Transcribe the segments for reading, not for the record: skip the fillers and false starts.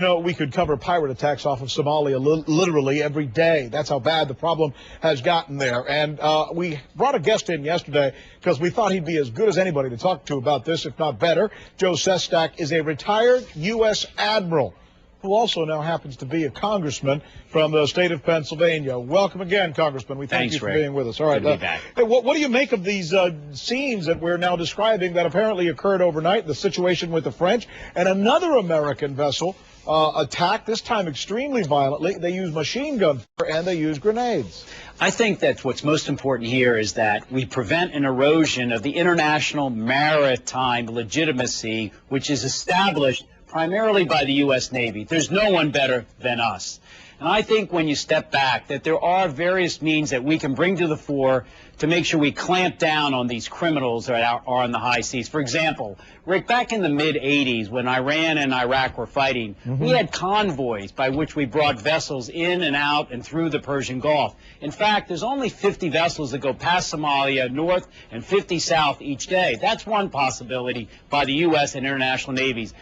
We could cover pirate attacks off of Somalia literally every day. That's how bad the problem has gotten there. And we brought a guest in yesterday because we thought he'd be as good as anybody to talk to about this, if not better. Joe Sestak is a retired U.S. admiral who also now happens to be a congressman from the state of Pennsylvania. Welcome again, Congressman. We thank you for being with us. All right. Good to be back. What do you make of these scenes that we're now describing that apparently occurred overnight, the situation with the French, and another American vessel attacked, this time extremely violently? They used machine gun and they used grenades. I think that what's most important here is that we prevent an erosion of the international maritime legitimacy, which is established primarily by the U.S. Navy. There's no one better than us. And I think when you step back that there are various means that we can bring to the fore to make sure we clamp down on these criminals that are on the high seas. For example, Rick, back in the mid-'80s when Iran and Iraq were fighting, we had convoys by which we brought vessels in and out and through the Persian Gulf. In fact, there's only 50 vessels that go past Somalia north and 50 south each day. That's one possibility by the U.S. and international navies.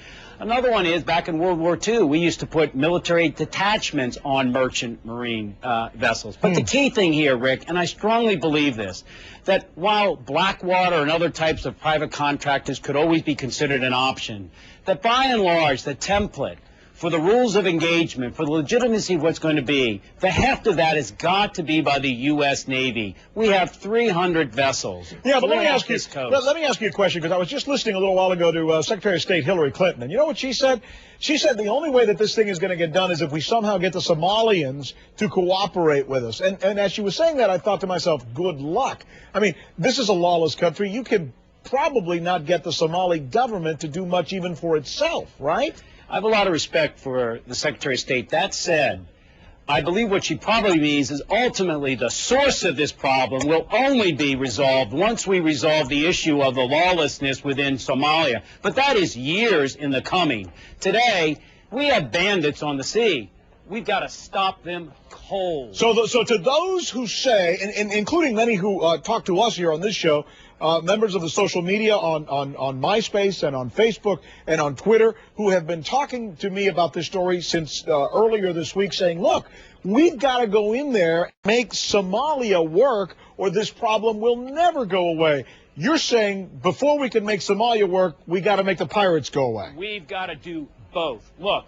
Another one is, back in World War II, we used to put military detachments on merchant marine vessels. But the key thing here, Rick, and I strongly believe this, that while Blackwater and other types of private contractors could always be considered an option, that by and large, the template for the rules of engagement, for the legitimacy of what's going to be, the heft of that has got to be by the U.S. Navy. We have 300 vessels. Yeah, but let me ask you a question, because I was just listening a little while ago to Secretary of State Hillary Clinton, and you know what she said? She said the only way that this thing is going to get done is if we somehow get the Somalians to cooperate with us. And as she was saying that, I thought to myself, good luck. I mean, this is a lawless country. You can probably not get the Somali government to do much even for itself, right? I have a lot of respect for the Secretary of State. That said, I believe what she probably means is ultimately the source of this problem will only be resolved once we resolve the issue of the lawlessness within Somalia. But that is years in the coming. Today, we have bandits on the sea. We've got to stop them cold. So to those who say, and including many who talk to us here on this show, members of the social media on MySpace and on Facebook and on Twitter, who have been talking to me about this story since earlier this week, saying, look, we've got to go in there and make Somalia work or this problem will never go away. You're saying before we can make Somalia work, we got to make the pirates go away. We've got to do both. Look,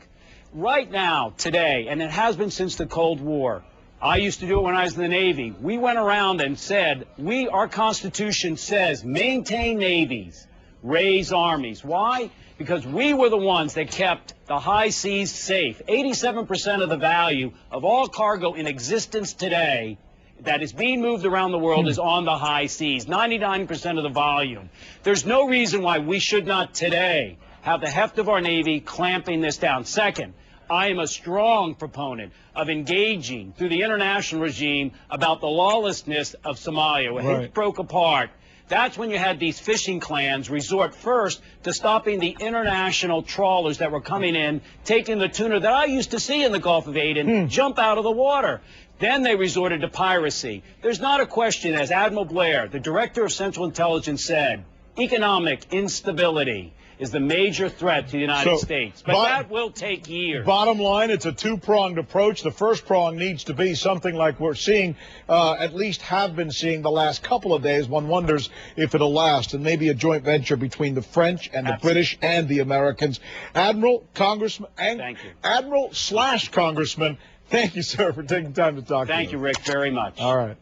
right now, today, and it has been since the Cold War, I used to do it when I was in the Navy. We went around and said, our Constitution says, maintain navies, raise armies. Why? Because we were the ones that kept the high seas safe. 87% of the value of all cargo in existence today that is being moved around the world is on the high seas, 99% of the volume. There's no reason why we should not today have the heft of our Navy clamping this down. Second, I am a strong proponent of engaging through the international regime about the lawlessness of Somalia. When it broke apart, that's when you had these fishing clans resort first to stopping the international trawlers that were coming in, taking the tuna that I used to see in the Gulf of Aden jump out of the water. Then they resorted to piracy. There's not a question, as Admiral Blair, the director of Central Intelligence, said, economic instability is the major threat to the United States. But that will take years. Bottom line, it's a two-pronged approach. The first prong needs to be something like we're seeing, at least have been seeing the last couple of days. One wonders if it'll last, and maybe a joint venture between the French and the British and the Americans. Admiral, Congressman, and Admiral/Congressman, thank you, sir, for taking time to talk to us. Thank you, Rick, very much. All right.